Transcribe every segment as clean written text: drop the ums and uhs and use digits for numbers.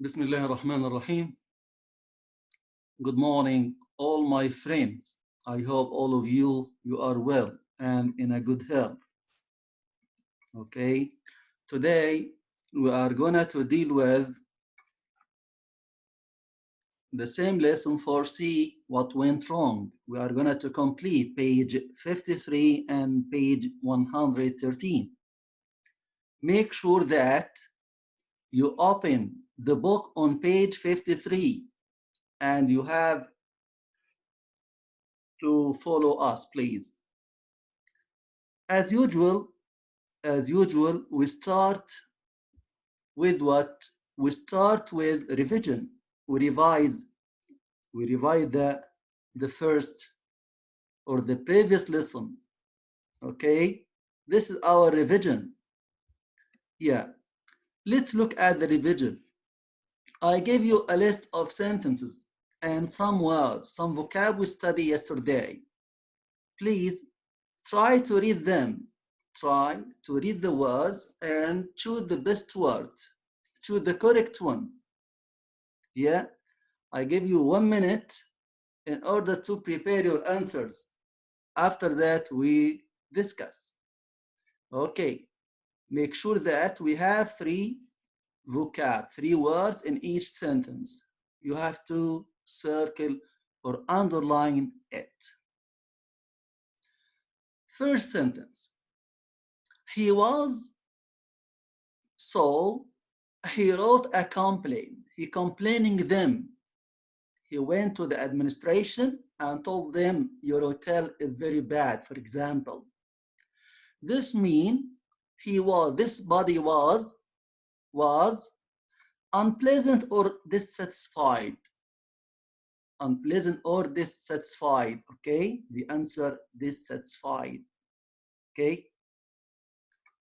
Bismillah ar-Rahman ar-Rahim. Good morning, all my friends. I hope all of you are well and in a good health. Okay, today we are gonna to deal with the same lesson for C, what went wrong. We are gonna to complete page 53 and page 113. Make sure that you open the book on page 53 and you have to follow us, please. As usual, we start with what? We start with revision. We revise the first or the previous lesson. Okay, this is our revision. Yeah, let's look at the revision. I gave you a list of sentences and some words, some vocab we studied yesterday. Please try to read them. Try to read the words and choose the best word. Choose the correct one. Yeah, I give you 1 minute in order to prepare your answers. After that, we discuss. Okay, make sure that we have 3 vocab, 3 words in each sentence. You have to circle or underline it. First sentence. He was so he wrote a complaint. He complaining them. He went to the administration and told them your hotel is very bad, for example. This means this body was unpleasant or dissatisfied. Unpleasant or dissatisfied, okay? The answer, dissatisfied, okay?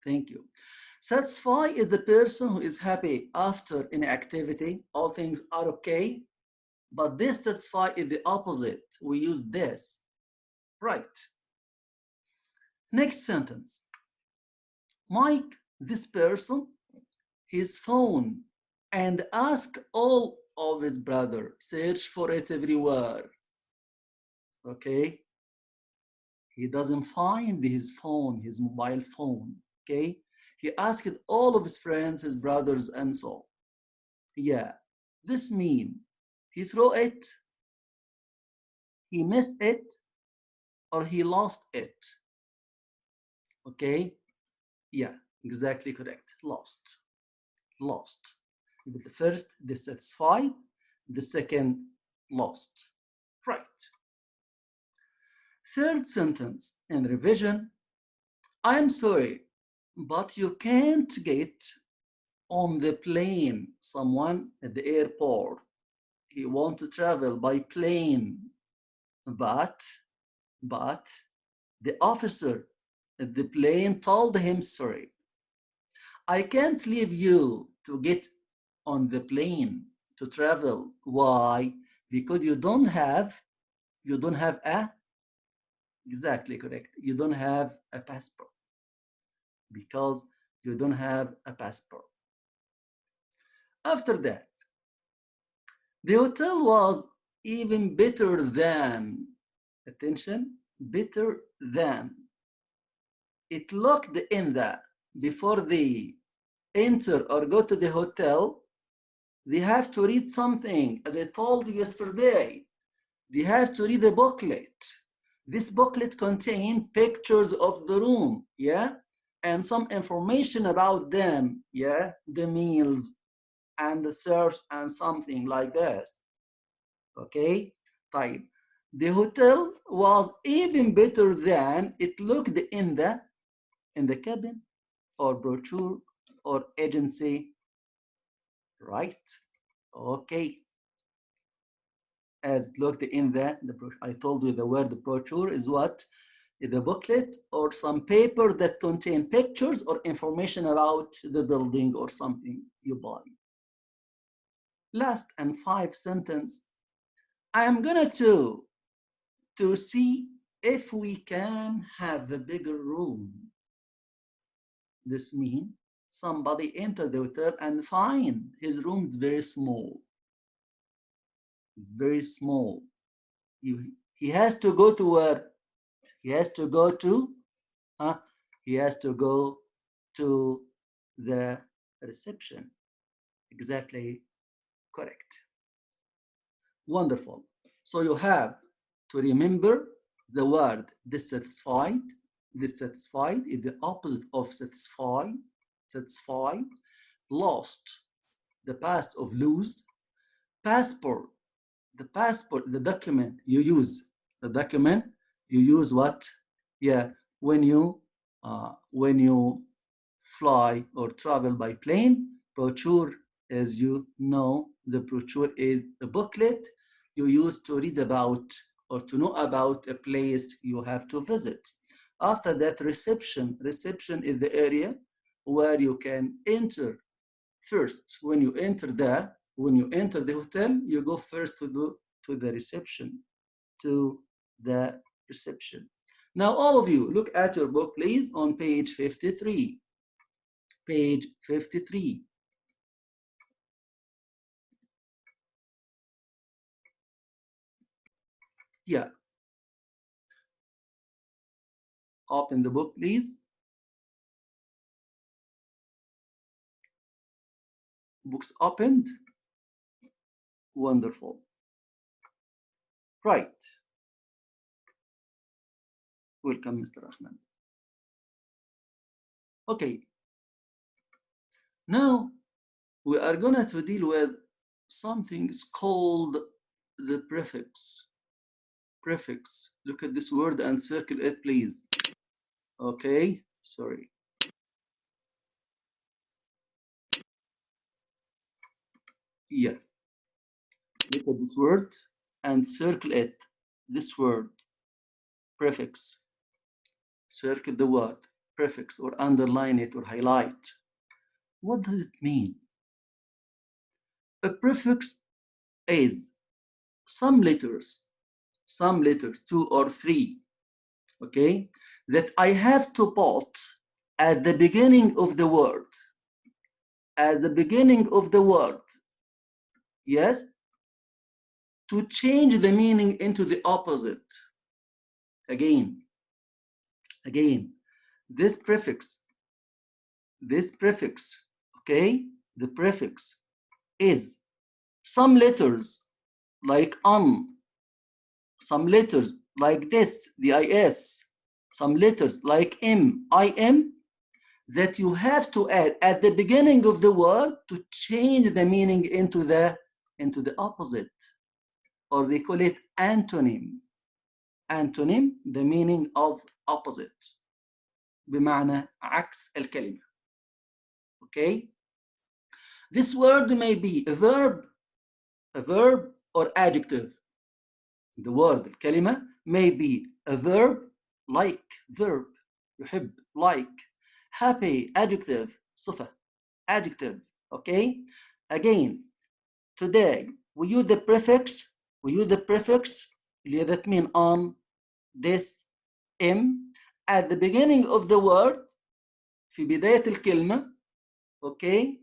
Thank you. Satisfied is the person who is happy after any activity, all things are okay, but dissatisfied is the opposite. We use this, right? Next sentence. Mike, this person, his phone and ask all of his brother, search for it everywhere. Okay? He doesn't find his phone, his mobile phone. Okay? He asked all of his friends, his brothers, and so. Yeah, this means he threw it, he missed it, or he lost it. Okay? Yeah, exactly correct. Lost. Lost. But the first, dissatisfied. The second, lost. Right. Third sentence in revision. I am sorry, but you can't get on the plane. Someone at the airport. He wants to travel by plane. But the officer at the plane told him, sorry, I can't leave you to get on the plane to travel. Why? Because you don't have a, exactly correct. You don't have a passport. Because you don't have a passport. After that, the hotel was even better than, attention, better than. It looked in the, before they enter or go to the hotel, they have to read something. As I told you yesterday, they have to read a booklet. This booklet contains pictures of the room, yeah? And some information about them, yeah? The meals and the serves and something like this, okay? Right. The hotel was even better than it looked in the cabin or brochure or agency, right? Okay. As it looked in the brochure. I told you the word brochure is what? The booklet or some paper that contain pictures or information about the building or something you buy. Last and 5 sentence. I am gonna to see if we can have a bigger room. This means somebody entered the hotel and find his room is very small. It's very small. He has to go to where? He has to go to, he has to go to the reception. Exactly correct. Wonderful. So you have to remember the word dissatisfied. Dissatisfied is the opposite of satisfied. Satisfied. Lost, the past of lose. Passport, the passport, the document you use. The document you use what? Yeah, when you fly or travel by plane. Brochure, as you know, the brochure is a booklet you use to read about or to know about a place you have to visit. After that, reception. Reception is the area where you can enter. First, when you enter the hotel, you go first to the reception, to the reception. Now, all of you, look at your book, please, on page 53. Page 53. Yeah. Open the book, please. Books opened. Wonderful. Right. Welcome, Mr. Rahman. Okay. Now, we are going to deal with something called the prefix. Prefix. Look at this word and circle it, please. Okay, sorry. Yeah. Look at this word and circle it. This word, prefix. Circle the word, prefix, or underline it or highlight. What does it mean? A prefix is some letters, 2 or 3, okay, that I have to put at the beginning of the word. At the beginning of the word, yes, to change the meaning into the opposite. Again, this prefix, okay, the prefix is some letters like some letters like this, the is, some letters like im, that you have to add at the beginning of the word to change the meaning into the opposite, or they call it antonym. Antonym, the meaning of opposite. بمعنى عكس الكلمة. Okay? This word may be a verb or adjective. The word, الكلمة, may be a verb, like, verb, يحب, like. Happy, adjective, صفة, adjective. Okay? Again, today, we use the prefix, that mean on, this, at the beginning of the word, في بداية الكلمة, okay,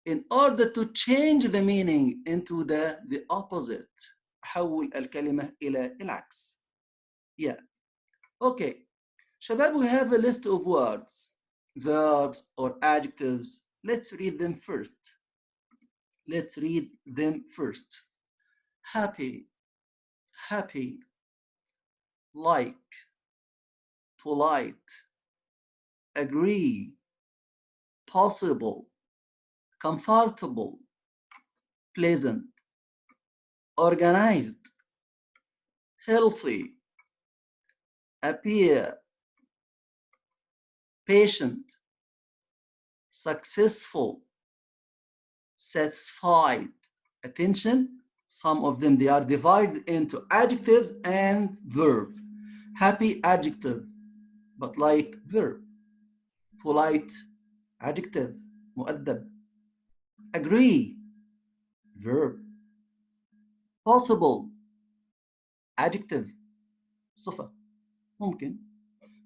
in order to change the meaning into the opposite. أحول الكلمة إلى العكس. Yeah. Okay. شباب, we have a list of words, verbs or adjectives. Let's read them first. Happy, like, polite, agree, possible, comfortable, pleasant, organized, healthy, appear, patient, successful, satisfied. Attention, some of them, they are divided into adjectives and verb. Happy, adjective, but like, verb. Polite, adjective, مؤدب. Agree, verb. Possible, adjective, صفة, ممكن.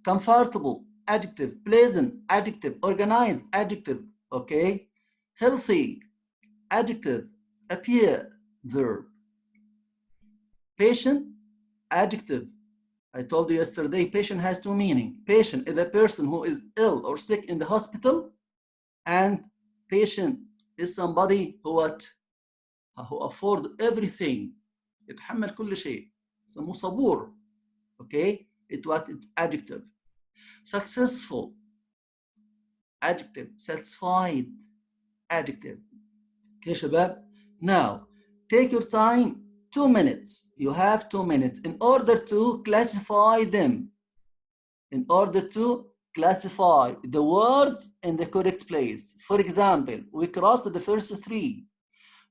Comfortable, adjective. Pleasant, adjective. Organized, adjective. okay? Healthy, adjective. Appear, verb. Patient, adjective. I told you yesterday, patient has two meanings. Patient is a person who is ill or sick in the hospital, and patient is somebody who what? Who afford everything. يتحمل كل شيء. يسموه صبور. Okay? It's adjective. Successful, adjective. Satisfied, adjective. Okay, شباب? Now, take your time, 2 minutes. You have 2 minutes in order to classify them. In order to classify the words in the correct place. For example, we crossed the first 3.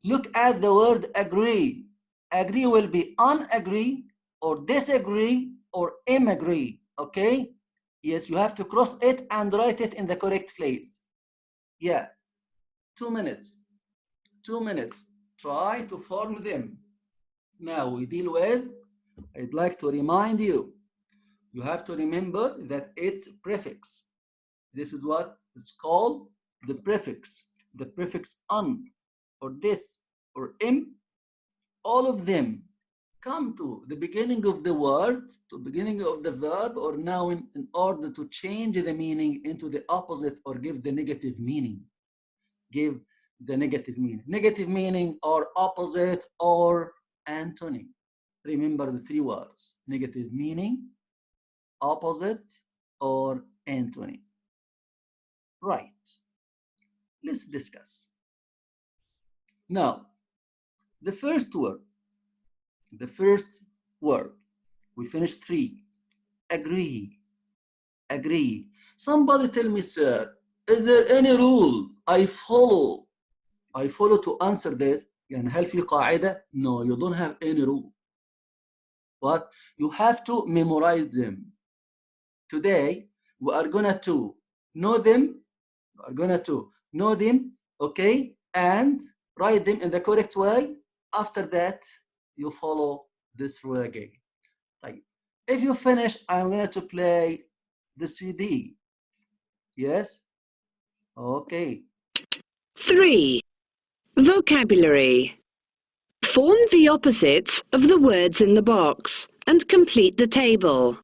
Look at the word agree. Agree will be unagree or disagree or agree. Okay? Yes, you have to cross it and write it in the correct place. Yeah. 2 minutes. 2 minutes. Try to form them. Now we deal with, I'd like to remind you, you have to remember that it's prefix. This is what is called the prefix. The prefix un or this or im, all of them come to the beginning of the word, to beginning of the verb or noun in order to change the meaning into the opposite or give the negative meaning. Give the negative meaning. Negative meaning or opposite or antony. Remember the 3 words. Negative meaning, opposite, or antony. Right. Let's discuss. Now, the first word. We finished 3. Agree. Agree. Somebody tell me, sir, is there any rule I follow to answer this? يعني هل في قاعدة? No, you don't have any rule. But you have to memorize them. Today, we are gonna to know them. We are gonna to know them, okay? And write them in the correct way. After that, you follow this rule again. Like, if you finish, I'm going to play the CD. Yes? Okay. 3. Vocabulary. Form the opposites of the words in the box and complete the table.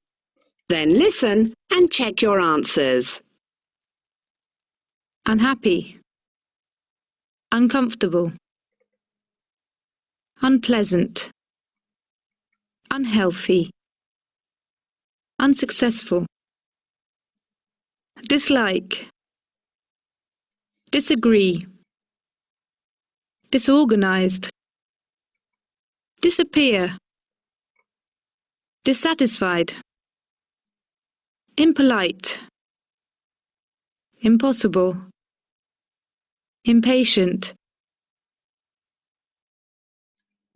Then listen and check your answers. Unhappy. Uncomfortable. Unpleasant. Unhealthy. Unsuccessful. Dislike. Disagree. Disorganized. Disappear. Dissatisfied. Impolite. Impossible. Impatient.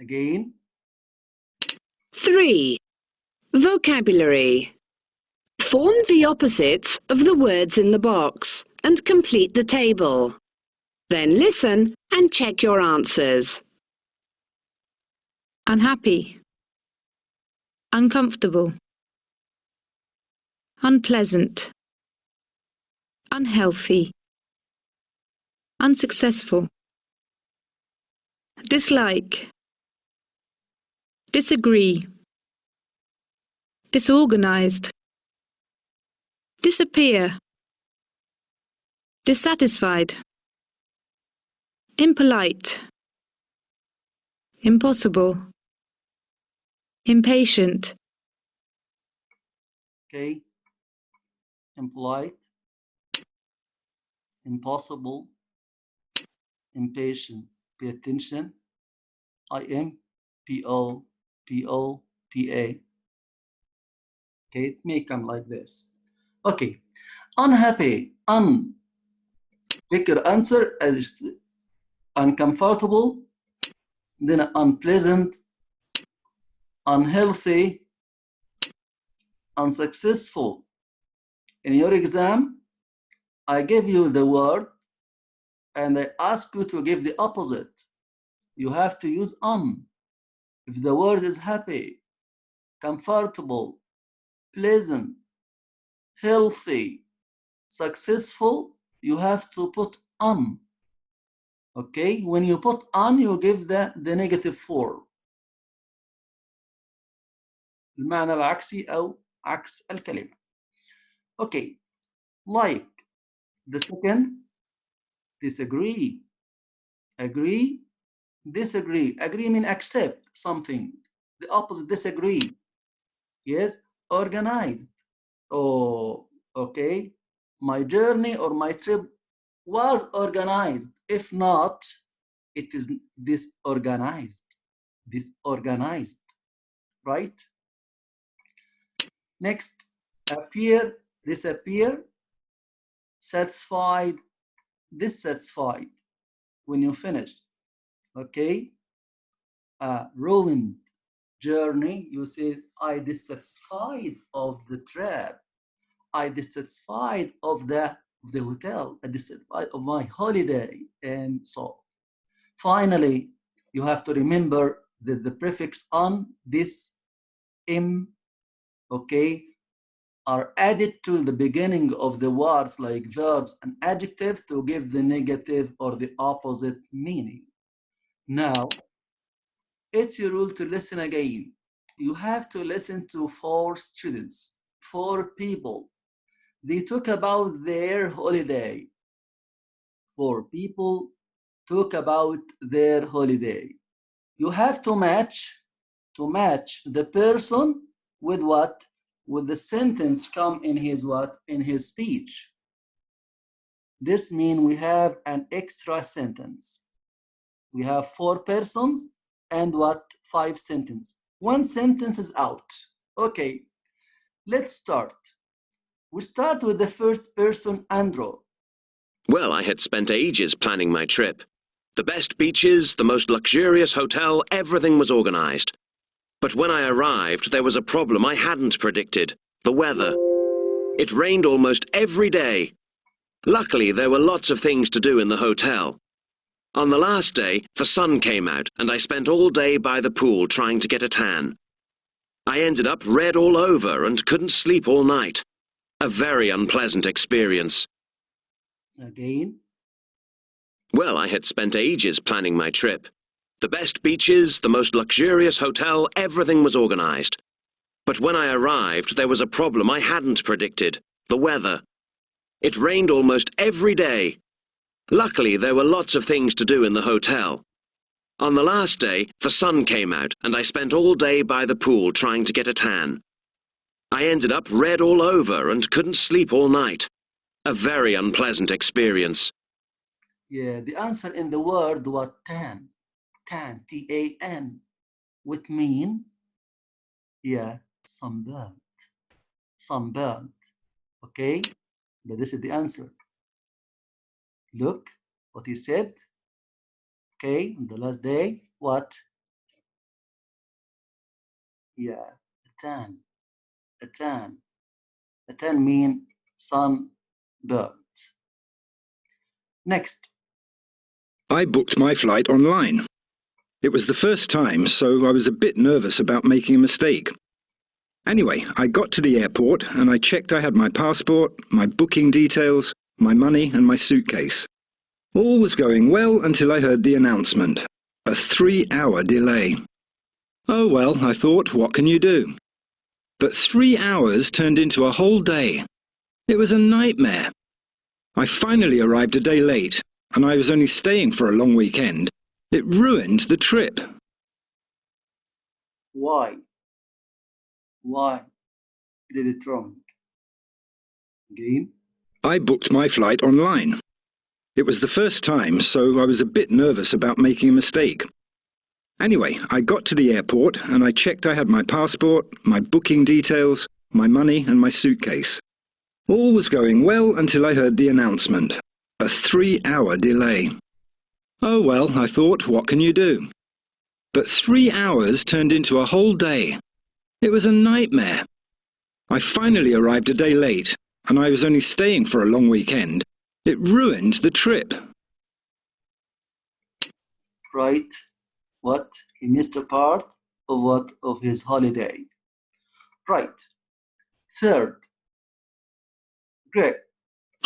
Again. 3. Vocabulary. Form the opposites of the words in the box and complete the table. Then listen and check your answers. Unhappy. Uncomfortable. Unpleasant. Unhealthy. Unsuccessful. Dislike. Disagree. Disorganized. Disappear. Dissatisfied. Impolite. Impossible. Impatient. Okay. Impolite. Impossible. Impatient. Pay attention. I-M-P-O-P-O-P-A. Okay, it may come like this. Okay. Unhappy. Pick your answer as uncomfortable, then unpleasant, unhealthy, unsuccessful. In your exam, I gave you the word and I ask you to give the opposite. You have to use If the word is happy, comfortable, pleasant, healthy, successful, you have to put on. Okay, when you put on, you give the negative form. المعنى العكسي أو عكس الكلمة. Okay, like the second, disagree. Agree, disagree. Agree means accept something. The opposite, disagree. Yes, organized. Oh, okay. My journey or my trip was organized. If not, it is disorganized. Disorganized, right? Next, appear, disappear, satisfied, dissatisfied. When you finish, okay? Ruined journey, you say, I dissatisfied of the trip. I dissatisfied of the hotel. I dissatisfied of my holiday, and so. Finally, you have to remember that the prefix on, this, im, okay, are added to the beginning of the words like verbs and adjectives to give the negative or the opposite meaning. Now, it's your rule to listen again. You have to listen to 4 students, 4 people. They talk about their holiday. 4 people talk about their holiday. You have to match the person with what? With the sentence come in his what? In his speech. This means we have an extra sentence. We have 4 persons and what? 5 sentences. 1 sentence is out. Okay, let's start. We start with the first person, Andrew. Well, I had spent ages planning my trip. The best beaches, the most luxurious hotel, everything was organized. But when I arrived, there was a problem I hadn't predicted: the weather. It rained almost every day. Luckily, there were lots of things to do in the hotel. On the last day, the sun came out, and I spent all day by the pool trying to get a tan. I ended up red all over and couldn't sleep all night. A very unpleasant experience. Again. Well, I had spent ages planning my trip. The best beaches, the most luxurious hotel, everything was organized. But when I arrived, there was a problem I hadn't predicted: the weather. It rained almost every day. Luckily, there were lots of things to do in the hotel. On the last day, the sun came out, and I spent all day by the pool trying to get a tan. I ended up red all over and couldn't sleep all night. A very unpleasant experience. Yeah, the answer in the word was tan. Tan, T-A-N, which mean, yeah, sunburnt. Sunburnt, okay? But this is the answer. Look what he said. Okay, on the last day, what? Yeah, a tan. A tan. A tan mean sunburnt. Next. I booked my flight online. It was the first time, so I was a bit nervous about making a mistake. Anyway, I got to the airport and I checked I had my passport, my booking details, my money and my suitcase. All was going well until I heard the announcement. A 3-hour delay. Oh well, I thought, what can you do? But 3 hours turned into a whole day. It was a nightmare. I finally arrived a day late, and I was only staying for a long weekend. It ruined the trip. Why? Why did it wrong? Again? I booked my flight online. It was the first time, so I was a bit nervous about making a mistake. Anyway, I got to the airport and I checked I had my passport, my booking details, my money and my suitcase. All was going well until I heard the announcement. A 3-hour delay. Oh well, I thought, what can you do? But 3 hours turned into a whole day. It was a nightmare. I finally arrived a day late, and I was only staying for a long weekend. It ruined the trip. Right. What? He missed a part of what? Of his holiday. Right. Third. Great.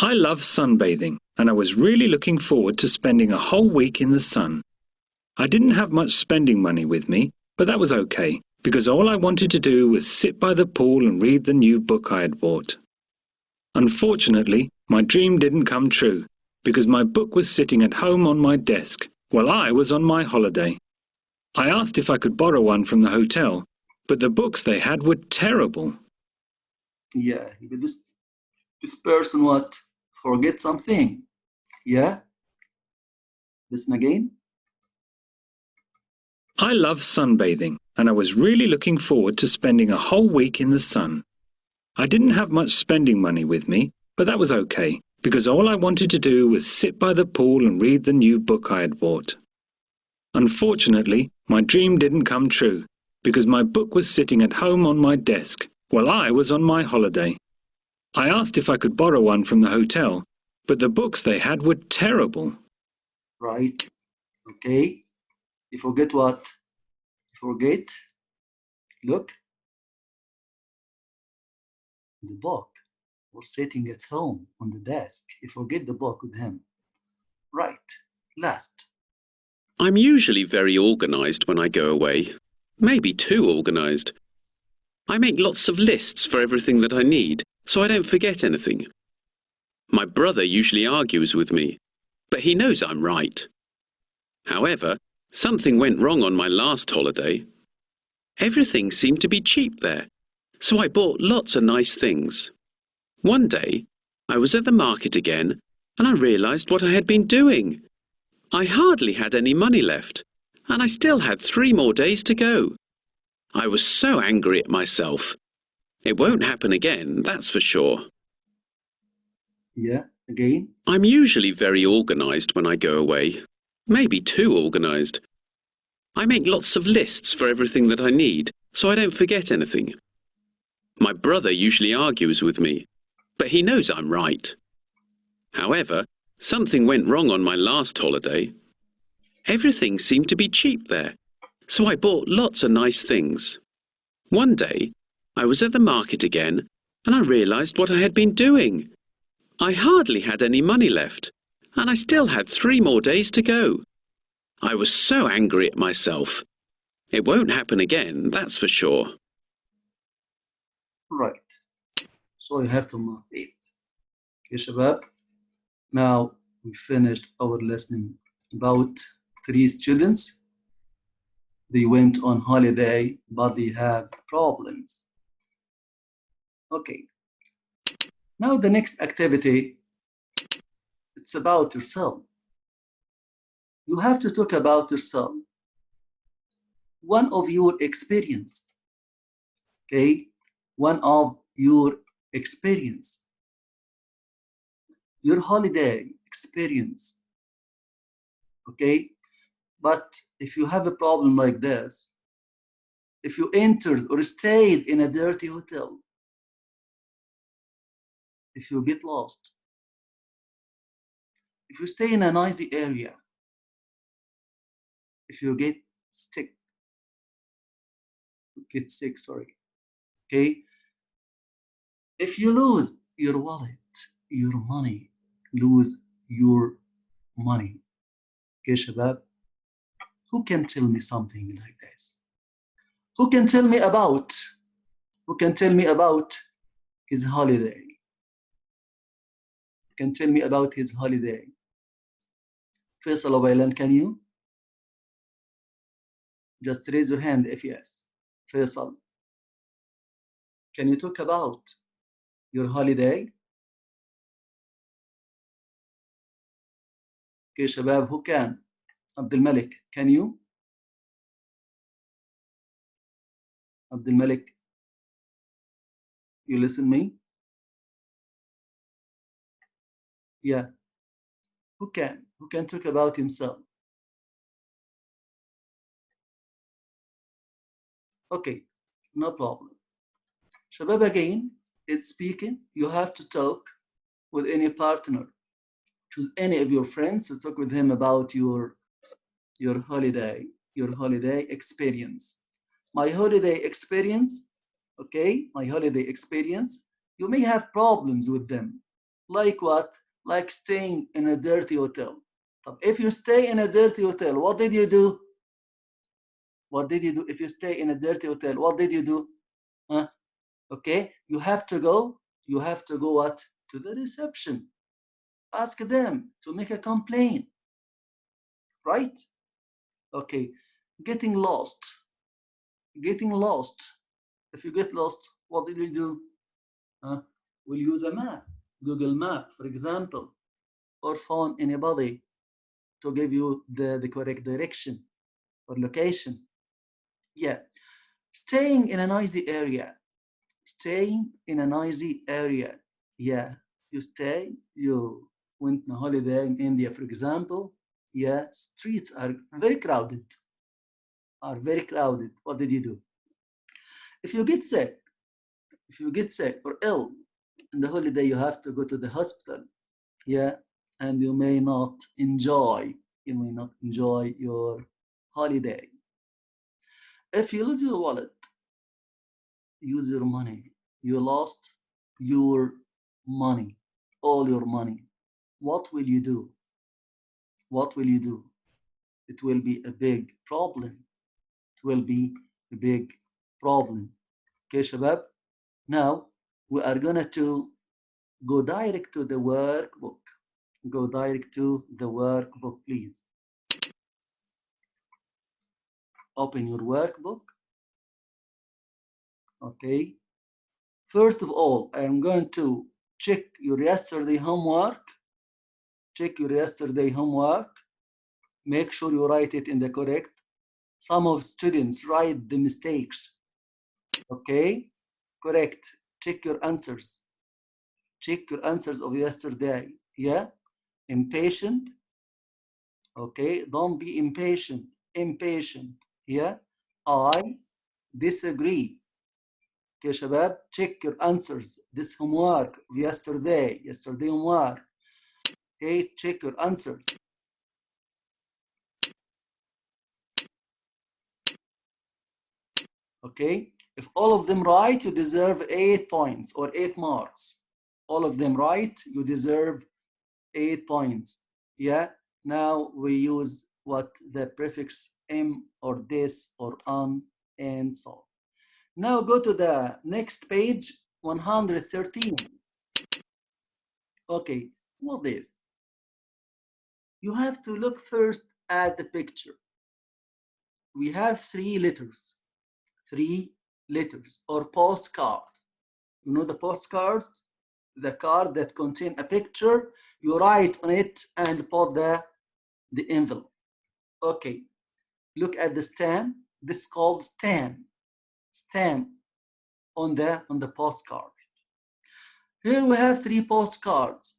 I love sunbathing, and I was really looking forward to spending a whole week in the sun. I didn't have much spending money with me, but that was okay, because all I wanted to do was sit by the pool and read the new book I had bought. Unfortunately, my dream didn't come true, because my book was sitting at home on my desk, while I was on my holiday. I asked if I could borrow one from the hotel, but the books they had were terrible. Yeah, this person what? Forget something. Yeah? Listen again. I love sunbathing, and I was really looking forward to spending a whole week in the sun. I didn't have much spending money with me, but that was okay, because all I wanted to do was sit by the pool and read the new book I had bought. Unfortunately, my dream didn't come true, because my book was sitting at home on my desk, while I was on my holiday. I asked if I could borrow one from the hotel, but the books they had were terrible. Right. Okay. You forget what? You forget. Look. The book was sitting at home on the desk. You forget the book with him. Right. Last. I'm usually very organised when I go away. Maybe too organised. I make lots of lists for everything that I need, so I don't forget anything. My brother usually argues with me, but he knows I'm right. However, something went wrong on my last holiday. Everything seemed to be cheap there, so I bought lots of nice things. One day, I was at the market again, and I realised what I had been doing. I hardly had any money left, and I still had 3 more days to go. I was so angry at myself. It won't happen again, that's for sure. Yeah, again. I'm usually very organised when I go away. Maybe too organised. I make lots of lists for everything that I need, so I don't forget anything. My brother usually argues with me, but he knows I'm right. However, something went wrong on my last holiday. Everything seemed to be cheap there, so I bought lots of nice things. One day, I was at the market again, and I realised what I had been doing. I hardly had any money left, and I still had 3 more days to go. I was so angry at myself. It won't happen again, that's for sure. Right. So you have to mark it. Okay, Shabab. Now we finished our lesson about 3 students. They went on holiday, but they have problems. Okay. Now the next activity, it's about yourself. You have to talk about yourself. One of your experience. Okay? One of your experience. Your holiday experience. Okay? But if you have a problem like this, if you entered or stayed in a dirty hotel, if you get lost, if you stay in a noisy area, if you get sick, sorry, okay? If you lose your wallet, your money, lose your money, okay, Shabab? Who can tell me something like this? Who can tell me about his holiday? Can tell me about his holiday? Faisal Awailan, can you? Just raise your hand if yes. Faisal, can you talk about your holiday? Okay, Shabab, who can? Abdul Malik, can you? Abdul Malik, you listen me? Yeah. Who can? Who can talk about himself? Okay, no problem. Shabab, again, it's speaking. You have to talk with any partner. Choose any of your friends to talk with him about your holiday experience. My holiday experience, okay? My holiday experience, you may have problems with them. Like what? Like staying in a dirty hotel. If you stay in a dirty hotel, what did you do? What did you do? If you stay in a dirty hotel, what did you do? Huh? Okay, you have to go what? To the reception. Ask them to make a complaint, right? Okay, getting lost. Getting lost. If you get lost, what did you do? Huh? We'll use a map, Google Map, for example, or phone anybody to give you the correct direction or location. Yeah, staying in a noisy area. Staying in a noisy area. Yeah, you went on a holiday in India, for example. Yeah, streets are very crowded. What did you do? If you get sick or ill in the holiday, you have to go to the hospital. Yeah, and you may not enjoy your holiday. If you lose your wallet, use your money. You lost your money, all your money. What will you do? What will you do? It will be a big problem. It will be a big problem. Okay, Shabab? Now we are gonna to go direct to the workbook. Go direct to the workbook, please. Open your workbook. Okay. First of all, I'm going to check your yesterday homework. Check your yesterday homework. Make sure you write it in the correct. Some of students write the mistakes. Okay, correct. Check your answers. Check your answers of yesterday. Yeah, impatient. Okay, don't be impatient. Impatient. Yeah, I disagree. Okay, Shabab, check your answers. This homework of yesterday homework. Okay, check your answers. Okay, if all of them right, you deserve 8 points or 8 marks. All of them right, you deserve 8 points. Yeah, now we use what the prefix am or this or on and so on. Now go to the next page, 113. Okay, what is? You have to look first at the picture. We have 3 letters. 3 letters or postcard. You know the postcard? The card that contain a picture, you write on it and put the envelope. Okay, look at the stamp. This is called stamp. Stamp on the postcard. Here we have 3 postcards.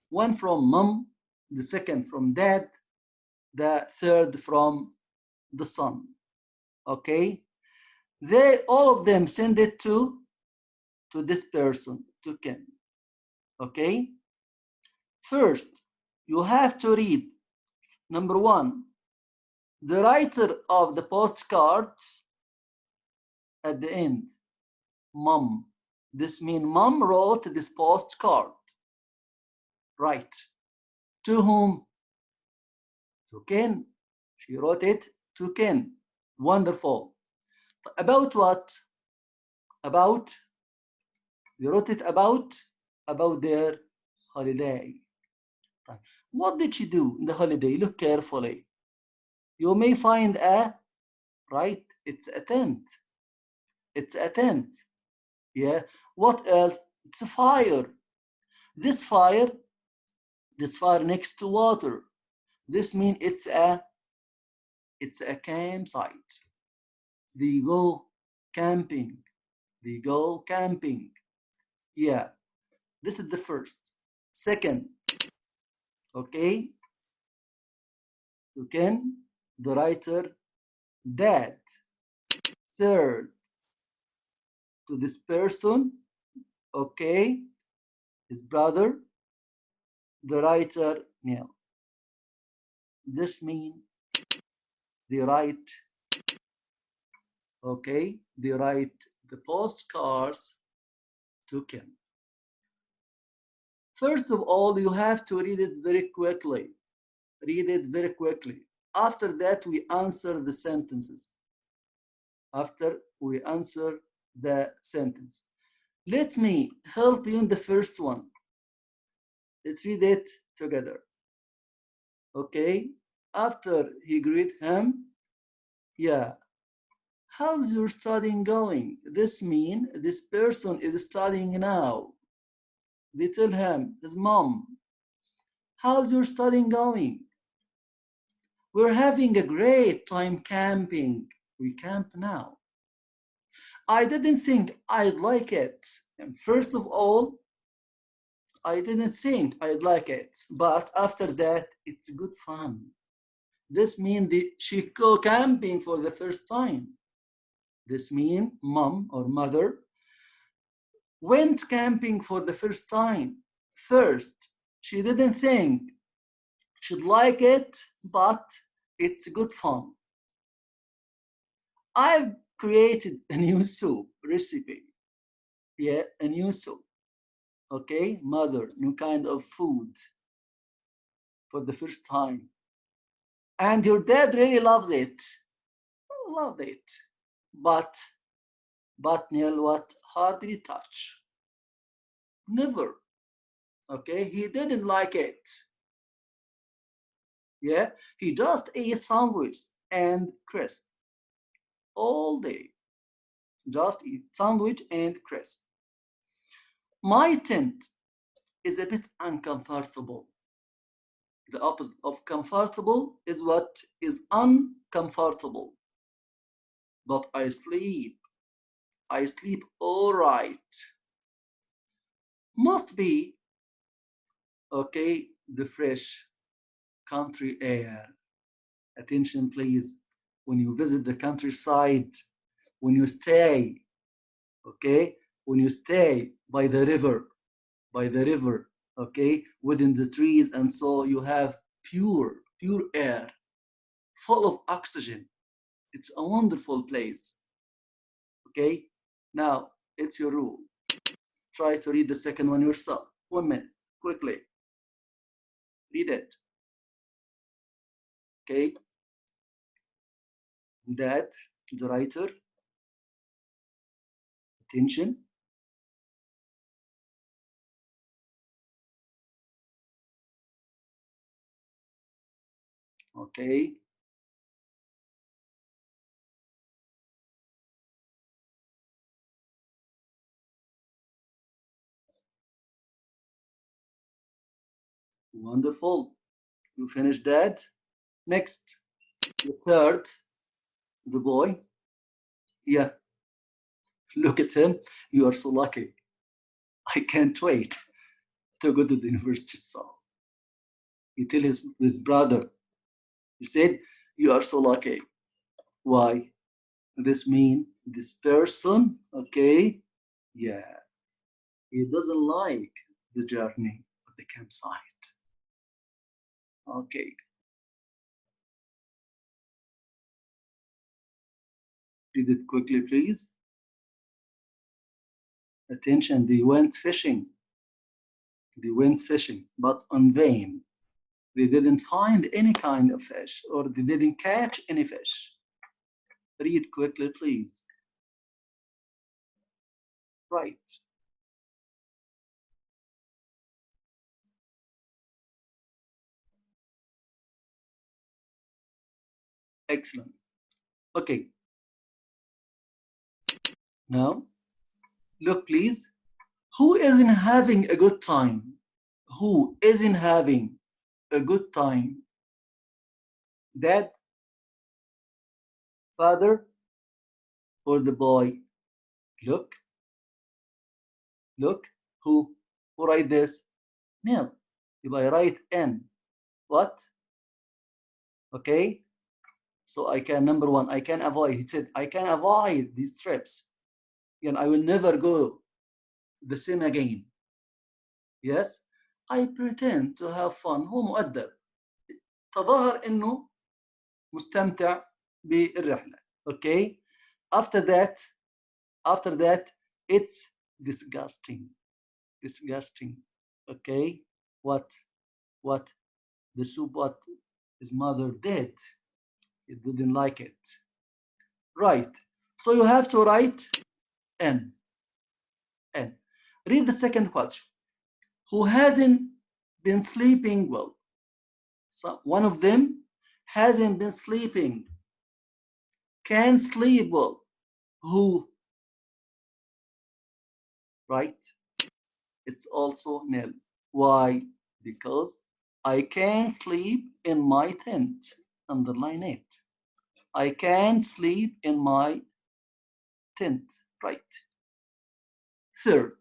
One from mom, the second from dad, the third from the son. Okay, they all of them send it to this person, to Ken. Okay, first you have to read number 1, the writer of the postcard at the end, mom. This means mom wrote this postcard. Right. To whom? To Ken. She wrote it to Ken. Wonderful. About what? About? They wrote it about their holiday. What did she do in the holiday? Look carefully. You may find right? It's a tent. It's a tent. Yeah. What else? It's a fire. This fire next to water. This means it's a campsite. They go camping. They go camping. Yeah. This is the first. Second, okay, you can, the writer, dad. Third, to this person, okay, his brother, the writer, Neil. This means they write, okay, they write the postcards to Kim. First of all, you have to read it very quickly. Read it very quickly. After that, we answer the sentences. After we answer the sentence. Let me help you in the first one. Let's read it together. Okay? After he greet him, yeah. How's your studying going? This means this person is studying now. They tell him, his mom, how's your studying going? We're having a great time camping. We camp now. I didn't think I'd like it. And first of all, I didn't think I'd like it. But after that, it's good fun. This means she go camping for the first time. This means mom or mother went camping for the first time. First, she didn't think she'd like it, but it's good fun. I've created a new soup recipe. Yeah, a new soup. Okay, mother, new kind of food for the first time. And your dad really loves it. Love it. But Neil, what? Hardly touch. Never. Okay, he didn't like it. Yeah, he just ate sandwich and crisp all day. Just eat sandwich and crisp. My tent is a bit uncomfortable. The opposite of comfortable is what is uncomfortable. But I sleep all right. Must be, okay, the fresh country air. Attention, please. When you visit the countryside, when you stay, okay, when you stay by the river, okay, within the trees, and so you have pure air, full of oxygen. It's a wonderful place. Okay, now it's your rule. Try to read the second one yourself. 1 minute, quickly. Read it. Okay. That, the writer. Attention. Okay. Wonderful. You finished that. Next, the third, the boy. Yeah. Look at him. You are so lucky. I can't wait to go to the university. So he tell his brother. He said, you are so lucky. Why? This mean this person, okay? Yeah. He doesn't like the journey of the campsite. Okay. Read it quickly, please. Attention, they went fishing. They went fishing, but in vain. They didn't find any kind of fish, or they didn't catch any fish. Read quickly, please. Right. Excellent. Okay. Now, look, please. Who isn't having a good time? Who isn't having a good time? Dad, father, or the boy? Look. Who write this? Neil. If I write N, what? Okay. So I can, number one, I can avoid. He said, I can avoid these trips. And I will never go the same again. Yes. I pretend to have fun. هو مؤدب. تظاهر إنه مستمتع بالرحلة. Okay. After that, it's disgusting. Okay, what the soup, what his mother did. He didn't like it. Right. So you have to write N. N. Read the second question. Who hasn't been sleeping well? So one of them hasn't been sleeping. Can't sleep well. Who? Right? It's also nil. Why? Because I can't sleep in my tent. Underline it. I can't sleep in my tent. Right. Third,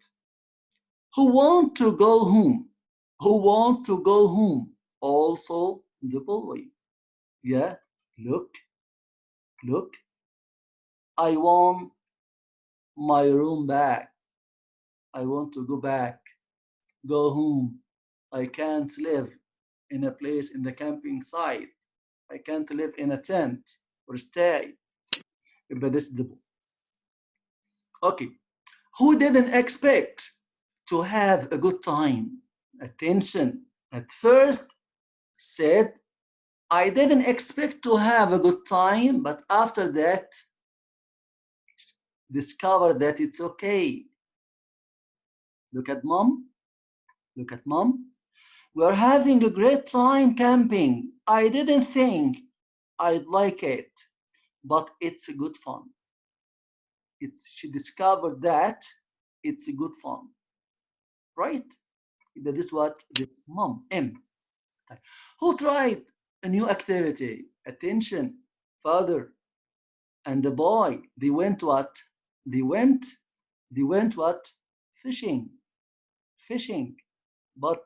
who want to go home? Who want to go home? Also the boy. Yeah, look. I want my room back. I want to go back. Go home. I can't live in a place in the camping site. I can't live in a tent or stay. But this is the boy. Okay. Who didn't expect to have a good time? Attention. At first said, I didn't expect to have a good time, but after that, discovered that it's okay. Look at mom. Look at mom. We're having a great time camping. I didn't think I'd like it, but it's a good fun. She discovered that it's a good fun, right? That is what this mom, M. Who tried a new activity? Attention, father and the boy. They went what? They went what? Fishing. But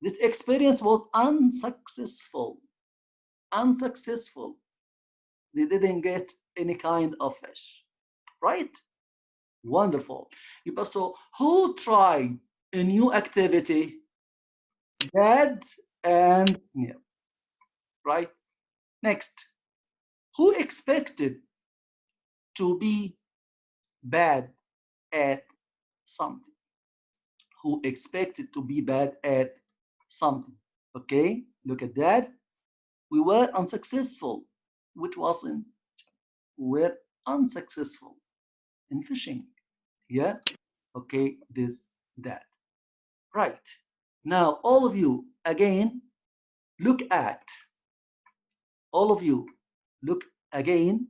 this experience was unsuccessful. They didn't get any kind of fish, right? Wonderful. So who tried a new activity? Dad and Neil, right? Next, who expected to be bad at something? Who expected to be bad at something? Okay, look at that. We were unsuccessful. Which wasn't? We were unsuccessful in fishing. Yeah, okay, that. Right. Now, all of you, again, look at. All of you, look again.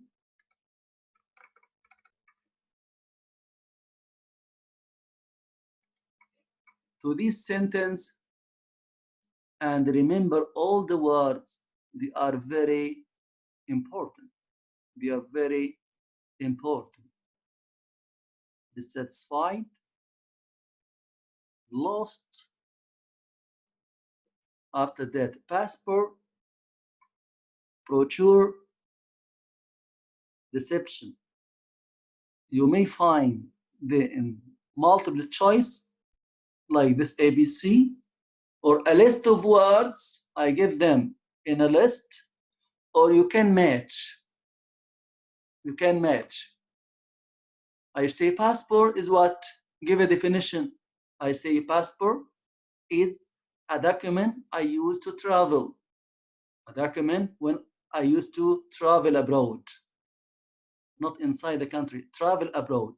To this sentence and remember all the words. They are very important. They are very important. Dissatisfied, lost. After that, passport, brochure, reception. You may find the multiple choice like this ABC or a list of words. I give them in a list, or you can match. You can match. I say passport is what? Give a definition. I say passport is a document I use to travel. A document when I used to travel abroad. Not inside the country, travel abroad.